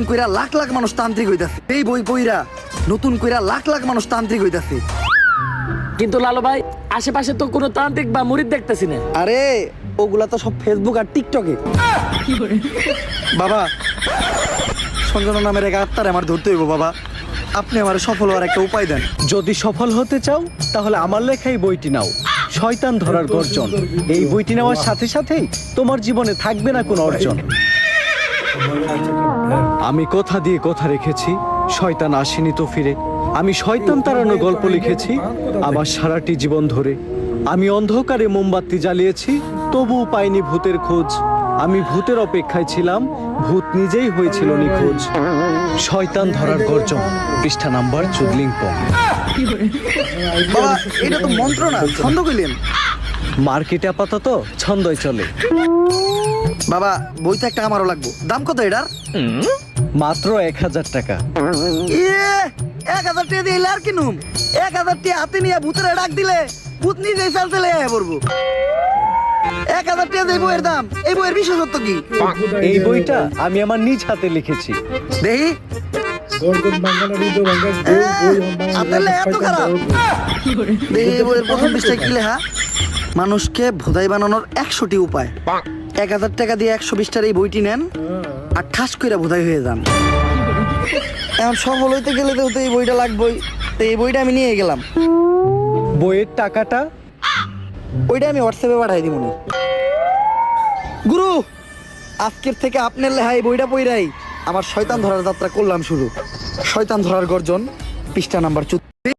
কইরা লাখ লাখ মানুষ তান্ত্রিক হইতাছে। এই বই পইরা নতুন কইরা লাখ লাখ মানুষ তান্ত্রিক হইতাছে। কিন্তু লালু ভাই আশেপাশে তো কোনো তান্ত্রিক বা মুরিদ দেখতেছি না। আরে ওগুলা তো সব ফেসবুক আর টিকটকে। বাবা সঞ্জনা নামের এক আত্মারে আমার ধরতে হইব বাবা, আপনি আমার সফল হওয়ার একটা উপায় দেন। যদি সফল হতে চাও তাহলে আমার লেখা এই বইটি নাও, শয়তান ধরার গর্জন। এই বইটি নেওয়ার সাথে সাথেই তোমার জীবনে থাকবে না কোনো অর্জন। আমি কথা দিয়ে কথা রেখেছি, শয়তান আসেনি তো ফিরে। আমি শয়তান তাড়ানোর গল্প লিখেছি আমার সারাটি জীবন ধরে। আমি অন্ধকারে মোমবাতি জ্বালিয়েছি, তবুও পাইনি ভূতের খোঁজ। আমি ভূতের অপেক্ষায় ছিলাম, ভূত নিজেই হয়েছিল নিখোঁজ। শয়তান ধরার গর্জন, পৃষ্ঠা নাম্বার চুদলিংপং। বাবা এটা তো মন্ত্র না, ছন্দ কইলেন। মার্কেটে আপাতত ছন্দই চলে। বাবা বইটা একটা আমারও লাগবো, দাম কত এটার? মাত্র 1000 টাকা। 1000 টাকা দিয়ে আর কিনুম? 1000 টাকা হাতে নিয়ে ভূতের ডাক দিলে ভূত নিজেই চাল চলে পড়বো। 1000 টাকা দিয়ে বইয়ের দাম, এই বইয়ের বিশেষত্ব কি? এই বইটা আমি আমার নিজ হাতে লিখেছি। দেখি আপনার লেখা এত খারাপ। দেখি এই বইয়ের প্রথম পৃষ্ঠায় কি লেখা? মানুষকে ভোদাই বানানোর 100টি উপায়। 1000 টাকা দিয়ে 120টার এই বইটি নেন আর ঠাস কইরা ভোদাই হয়ে যান। এখন সফল হইতে গেলে তো এই বইটা লাগবেই, তো এই বইটা আমি নিয়ে গেলাম। বইয়ের টাকাটা? ওইটা আমি হোয়াটসঅ্যাপে পাঠাই দিব। গুরু আজকের থেকে আপনার লেখা এই বইটা পইরাই আমার শয়তান ধরার যাত্রা করলাম শুরু। শয়তান ধরার গর্জন, পৃষ্ঠা নাম্বার 14।